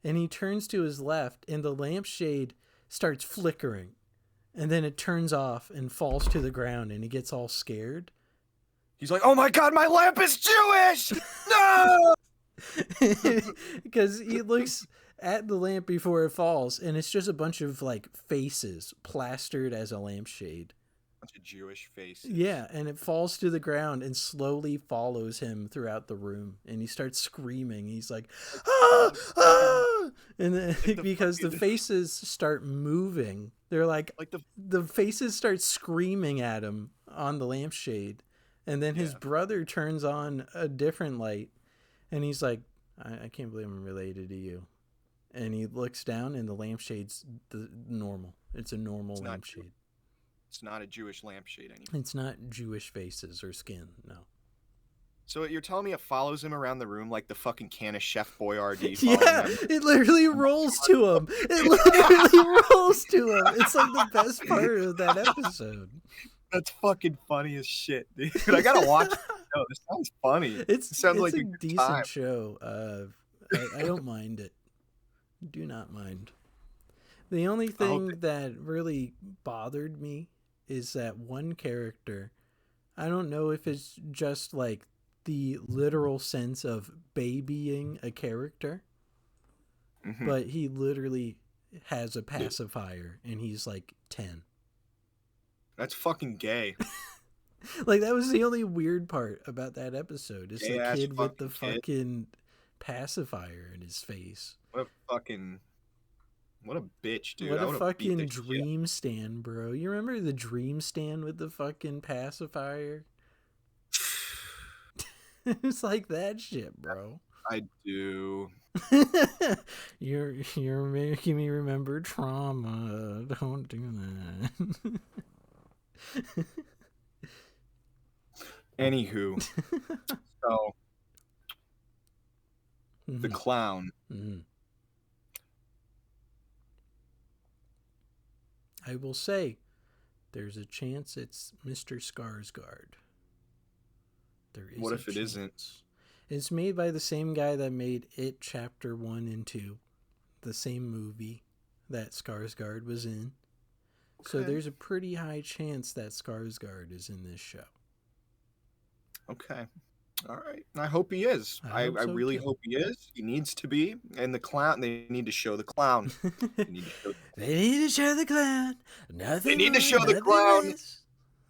And he turns to his left and the lampshade starts flickering. And then it turns off and falls to the ground and he gets all scared. He's like, "Oh my God, my lamp is Jewish!" No! Because he looks at the lamp before it falls and it's just a bunch of like faces plastered as a lampshade. Bunch of Jewish faces. Yeah, and it falls to the ground and slowly follows him throughout the room and he starts screaming. He's like, "Ah, ah!" And then because the faces start moving, they're like the faces start screaming at him on the lampshade. And then his brother turns on a different light and he's like, I can't believe I'm related to you. And he looks down and the lampshade's normal. It's a normal lampshade. It's not a Jewish lampshade anymore. It's not Jewish faces or skin, no. So you're telling me it follows him around the room like the fucking can of Chef Boyardee? Yeah, it literally rolls to him. It literally rolls to him. It's like the best part of that episode. That's fucking funny as shit, dude. I gotta watch it. No, this sounds funny. It sounds like a decent time. show. I don't mind it. Do not mind. The only thing that really bothered me is that one character. I don't know if it's just like the literal sense of babying a character, but he literally has a pacifier and he's like 10. That's fucking gay. Like, that was the only weird part about that episode. Is the Gay-ass kid with the fucking fucking pacifier in his face. What a bitch, dude. What a fucking dream stand, bro. You remember the dream stand with the fucking pacifier? It's like that shit, bro. I do. You're making me remember trauma. Don't do that. Anywho, so the clown. I will say, there's a chance it's Mr. Skarsgård. There is. What if it isn't? It's made by the same guy that made It Chapter 1 and 2, the same movie that Skarsgård was in. Okay. So there's a pretty high chance that Skarsgård is in this show. Okay. All right. I hope he is. I really hope he is. He needs to be. And the clown, they need to show the clown. They need to show the clown. They need to show the clown.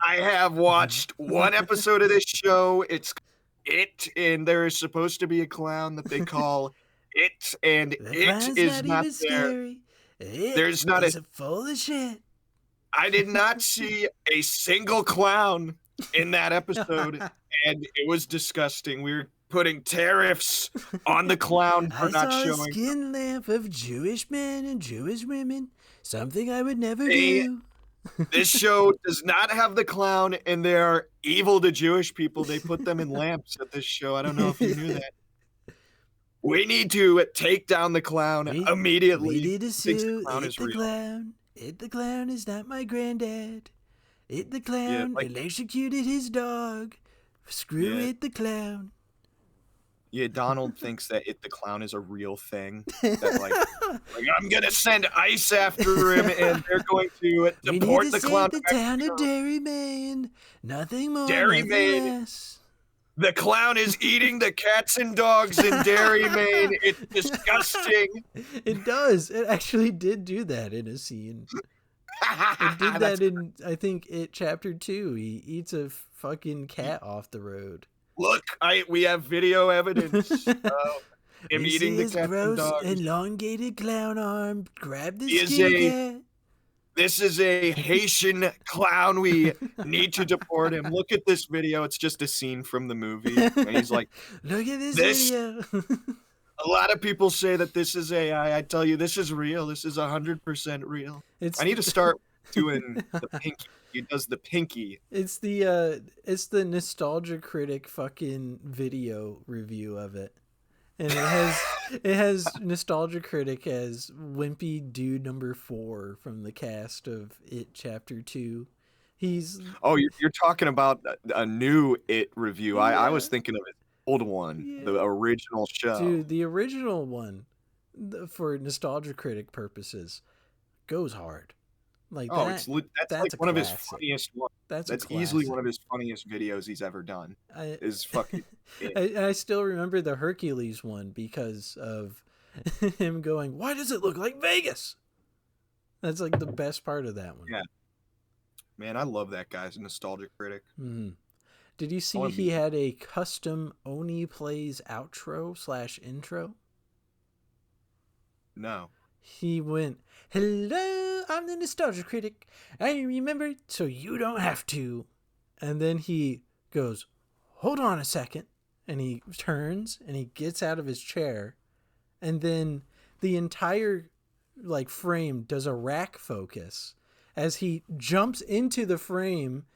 I have watched one episode of this show. It's It, and there is supposed to be a clown that they call It, and it is not there. Scary. There's not a full of shit. I did not see a single clown in that episode, and it was disgusting. We were putting tariffs on the clown for not showing. I saw a skin lamp of Jewish men and Jewish women. Something I would never do. This show does not have the clown, and they are evil to Jewish people. They put them in lamps at this show. I don't know if you knew that. We need to take down the clown immediately. We need to sue the clown. It the clown is not my granddad. It the clown electrocuted his dog. Screw it the clown. Yeah, Donald thinks that It the clown is a real thing. That like I'm gonna send ICE after him, and they're going to deport the clown. The town of Dairy, Maine. Nothing more. Dairy, Maine. Less. The clown is eating the cats and dogs in Dairy, Maine. It's disgusting. It does. It actually did do that in a scene. It did that in, I think, It Chapter 2. He eats a fucking cat off the road. Look, we have video evidence of him eating the cat gross, and dogs. Elongated clown arm. Grab the skin cat. This is a Haitian clown. We need to deport him. Look at this video. It's just a scene from the movie. And he's like, look at this video. A lot of people say that this is AI. I tell you, this is real. This is 100% real. I need to start doing the pinky. He does the pinky. It's the Nostalgia Critic fucking video review of it. And it has Nostalgia Critic as Wimpy Dude number 4 from the cast of It Chapter 2. You're talking about a new It review. Yeah. I was thinking of his old one, the original show. Dude, the original one, for Nostalgia Critic purposes, goes hard. Like that's like one of his funniest ones. That's easily one of his funniest videos he's ever done. Is fucking. I still remember the Hercules one because of him going, "Why does it look like Vegas?" That's like the best part of that one. Yeah. Man, I love that guy's Nostalgia Critic. Mm-hmm. Did you see he had a custom Oni Plays outro / intro? No. He went, "Hello, I'm the Nostalgia Critic. I remember, so you don't have to." And then he goes, "Hold on a second." And he turns and he gets out of his chair. And then the entire frame does a rack focus as he jumps into the frame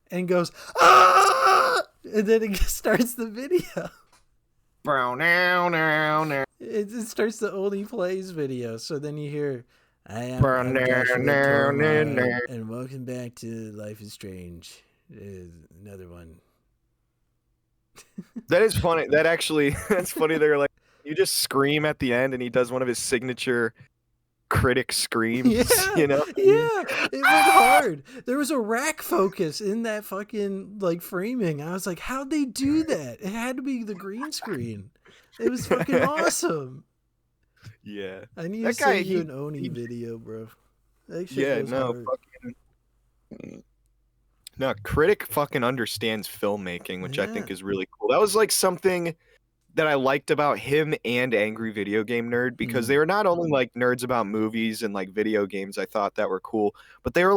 and goes, "Ah!" And then it starts the video. It starts the Only Plays video. So then you hear, "I am Joshua, and welcome back to Life is Strange." Another one. That is funny. That's funny. They're like, you just scream at the end, and he does one of his signature critic screams. Yeah, you know? Yeah, it went hard. There was a rack focus in that fucking framing. I was like, how'd they do that? It had to be the green screen. It was fucking awesome. Yeah, I need to send you an Oni video, bro. That shit hard. No, Critic fucking understands filmmaking, which I think is really cool. That was something that I liked about him and Angry Video Game Nerd, because they were not only nerds about movies and video games. I thought that were cool, but they were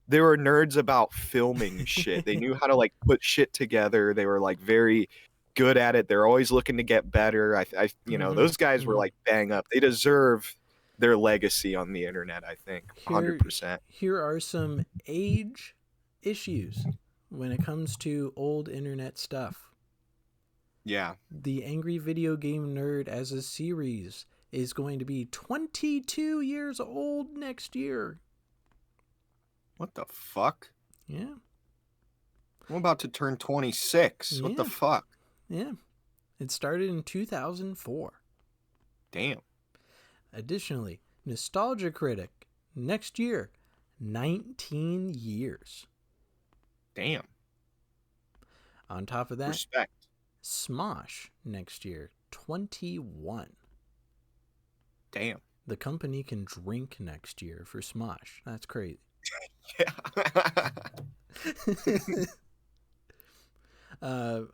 nerds about filming shit. They knew how to put shit together. They were very good at it. They're always looking to get better. Those guys were bang up. They deserve their legacy on the internet, I think. 100%. Here are some age issues when it comes to old internet stuff. Yeah. The Angry Video Game Nerd as a series is going to be 22 years old next year. What the fuck? Yeah. I'm about to turn 26. What the fuck? Yeah. It started in 2004. Damn. Additionally, Nostalgia Critic next year, 19 years. Damn. On top of that, respect. Smosh next year, 21. Damn. The company can drink next year for Smosh. That's crazy. Yeah.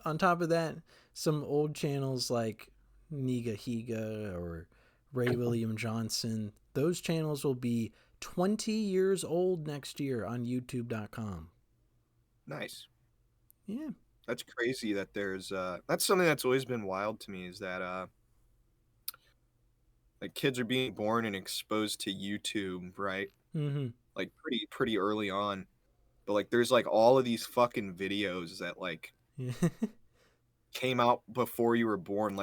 On top of that, some old channels like Niga Higa or Ray William Johnson, those channels will be 20 years old next year on YouTube.com. Nice. Yeah. That's crazy that there's that's something that's always been wild to me, is that kids are being born and exposed to YouTube, right? Mm-hmm. Pretty early on. But there's all of these fucking videos that came out before you were born.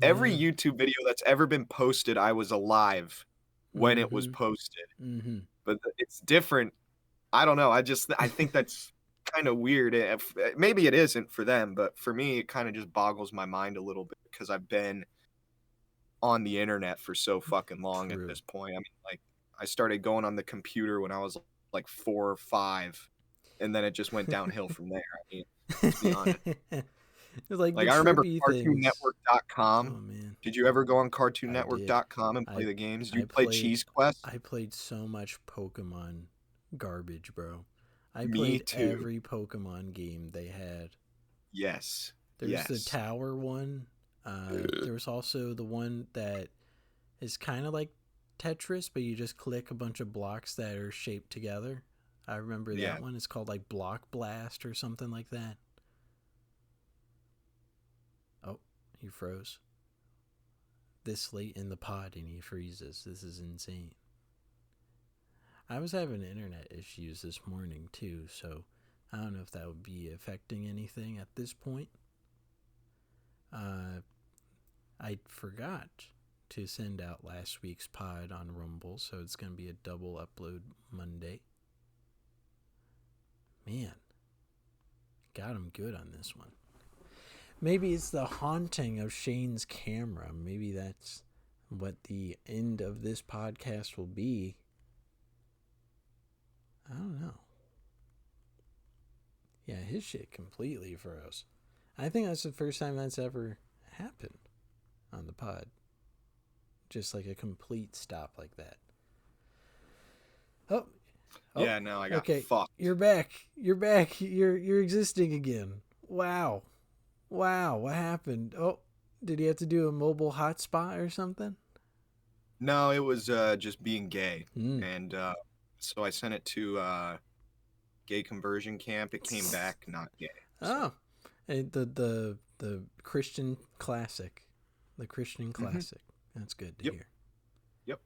Every YouTube video that's ever been posted, I was alive when it was posted. Mm-hmm. But it's different. I don't know. I think that's kind of weird. Maybe it isn't for them, but for me, it kind of just boggles my mind a little bit, because I've been on the internet for so fucking long. True. At this point. I mean, I started going on the computer when I was 4 or 5, and then it just went downhill from there. I mean, let's be honest. I remember CartoonNetwork.com. Oh, man. Did you ever go on CartoonNetwork.com and play the games? Did you play Cheese Quest? I played so much Pokemon garbage, bro. I played every Pokemon game they had. Yes. There's the tower one. There was also the one that is kind of like Tetris, but you just click a bunch of blocks that are shaped together. I remember that one. It's called Block Blast or something like that. Oh, you froze. this late in the pod and he freezes. This is insane. I was having internet issues this morning too, so I don't know if that would be affecting anything at this point. I forgot to send out last week's pod on Rumble, so it's going to be a double upload Monday. Man, got him good on this one. Maybe it's the haunting of Shane's camera. Maybe that's what the end of this podcast will be. I don't know. Yeah, his shit completely froze. I think that's the first time that's ever happened on the pod. Just like a complete stop like that. Oh. Yeah, no, I got fucked. You're back. You're existing again. Wow. What happened? Oh, did he have to do a mobile hotspot or something? No, it was just being gay. And so I sent it to gay conversion camp. It came back not gay. So. Oh. And the Christian classic. The Christian classic. Mm-hmm. That's good to hear. Yep.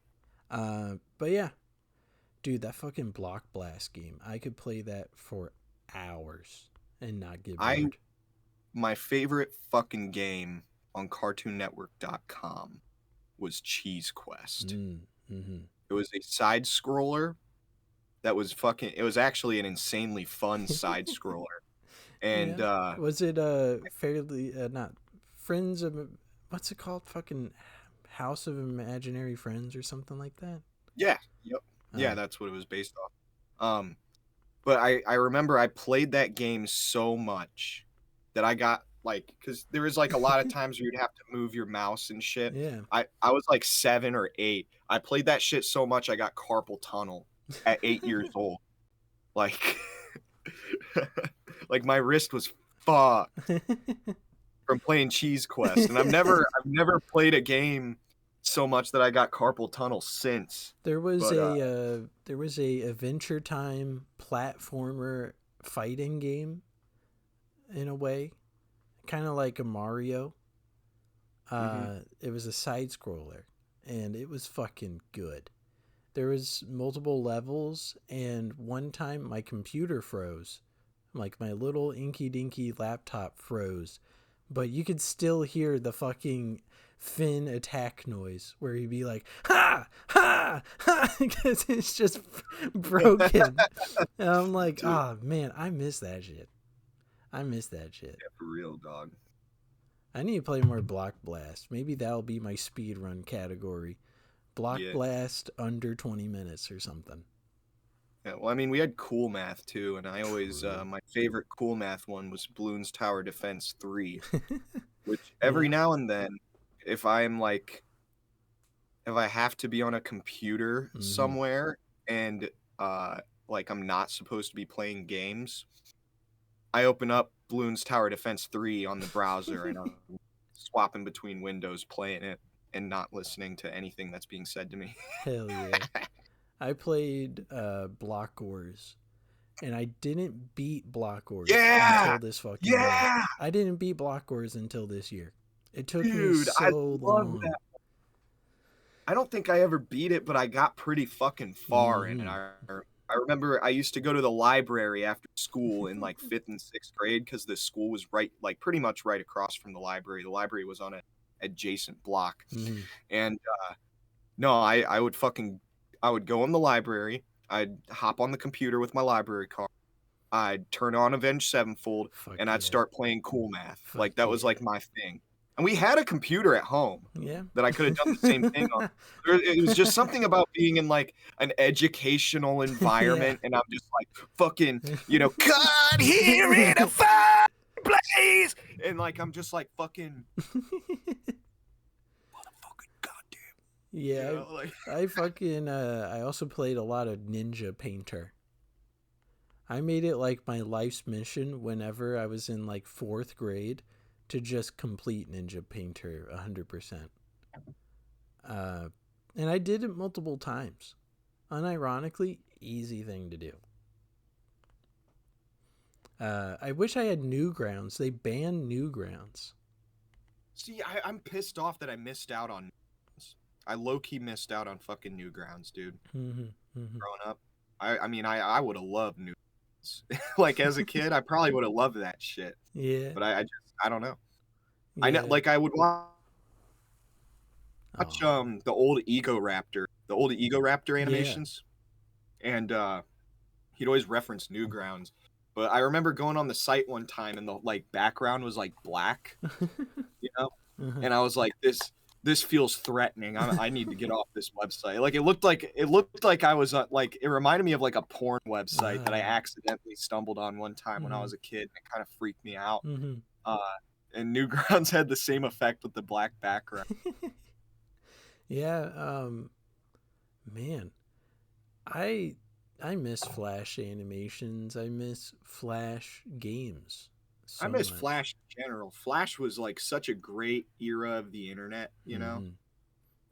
But yeah. Dude, that fucking Block Blast game. I could play that for hours and not get bored. My favorite fucking game on CartoonNetwork.com was Cheese Quest. Mm-hmm. It was a side scroller that was fucking. It was actually an insanely fun side scroller. And was it fairly not Friends of what's it called? Fucking House of Imaginary Friends or something like that? Yeah. Yep. Yeah, that's what it was based off. But I remember I played that game so much that I got like, because there was like a lot of times where you'd have to move your mouse and shit. Yeah. I was like 7 or 8. I played that shit so much I got carpal tunnel at 8 years old. Like, like my wrist was fucked from playing Cheese Quest, and I've never played a game so much that I got carpal tunnel since. There was a Adventure Time platformer fighting game in a way, kind of like a Mario. It was a side scroller and it was fucking good. There was multiple levels, and one time my computer froze. Like my little inky dinky laptop froze, but you could still hear the fucking Finn attack noise where he'd be like, ha, ha, ha, because it's just broken. And I'm like, oh man, I miss that shit. Yeah, for real, dog. I need to play more Block Blast. Maybe that'll be my speed run category. Block Blast under 20 minutes or something. Yeah, well, I mean, we had Cool Math too, and I always my favorite Cool Math one was Bloons Tower Defense 3, which every now and then, if I have to be on a computer somewhere and like I'm not supposed to be playing games, I open up Bloons Tower Defense 3 on the browser and I'm swapping between windows, playing it, and not listening to anything that's being said to me. Hell yeah. I played Block Wars, and I didn't beat Block Wars until this fucking year. I didn't beat Block Wars until this year. It took me so long. That. I don't think I ever beat it, but I got pretty fucking far in it. I remember I used to go to the library after school in like 5th and 6th grade because the school was pretty much right across from the library. The library was on an adjacent block. And no, I would go in the library. I'd hop on the computer with my library card. I'd turn on Avenged Sevenfold, and I'd start playing Cool Math. Like that was like my thing. And we had a computer at home that I could have done the same thing on. It was just something about being in like an educational environment, and I'm just like fucking, God, here in a fireplace, and like I'm just like fucking. Yeah, I also played a lot of Ninja Painter. I made it like my life's mission whenever I was in like 4th grade to just complete Ninja Painter 100%. And I did it multiple times. Unironically, easy thing to do. I wish I had Newgrounds. They banned Newgrounds. See, I'm pissed off that I missed out on I low-key missed out on fucking Newgrounds, dude. Mm-hmm. Mm-hmm. Growing up, I mean, I would have loved Newgrounds. Like as a kid, I probably would have loved that shit. Yeah. But I don't know. Yeah. I know, like I would watch Oh. the old Ego Raptor animations, and he'd always reference Newgrounds. But I remember going on the site one time, and the like background was like black, you know, Uh-huh. and I was like, this feels threatening. I need to get off this website. Like it looked like I was like, it reminded me of like a porn website that I accidentally stumbled on one time when I was a kid. And it kind of freaked me out. Mm-hmm. And Newgrounds had the same effect with the black background. Yeah. Man, I miss Flash animations. I miss Flash games. I miss Flash in general. Flash was like such a great era of the internet, you know?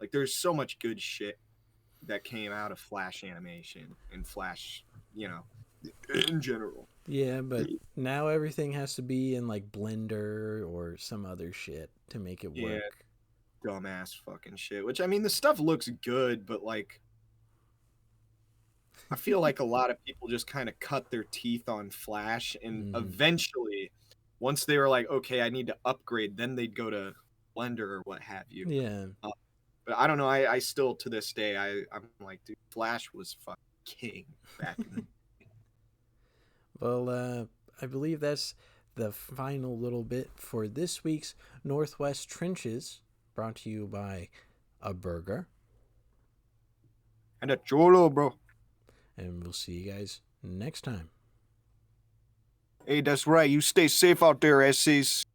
Like there's so much good shit that came out of Flash animation and Flash, you know, in general. Yeah, but now everything has to be in like Blender or some other shit to make it work. Yeah, dumbass fucking shit. Which I mean, the stuff looks good, but like, I feel like a lot of people just kind of cut their teeth on Flash, and eventually, once they were like, okay, I need to upgrade, then they'd go to Blender or what have you. Yeah. But I don't know. I still to this day, I'm like, dude, Flash was fucking king back in the Well, I believe that's the final little bit for this week's Northwest Trenches, brought to you by a burger. And a cholo, bro. And we'll see you guys next time. Hey, that's right. You stay safe out there, essays.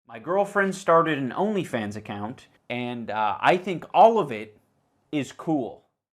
My girlfriend started an OnlyFans account, and I think all of it is cool.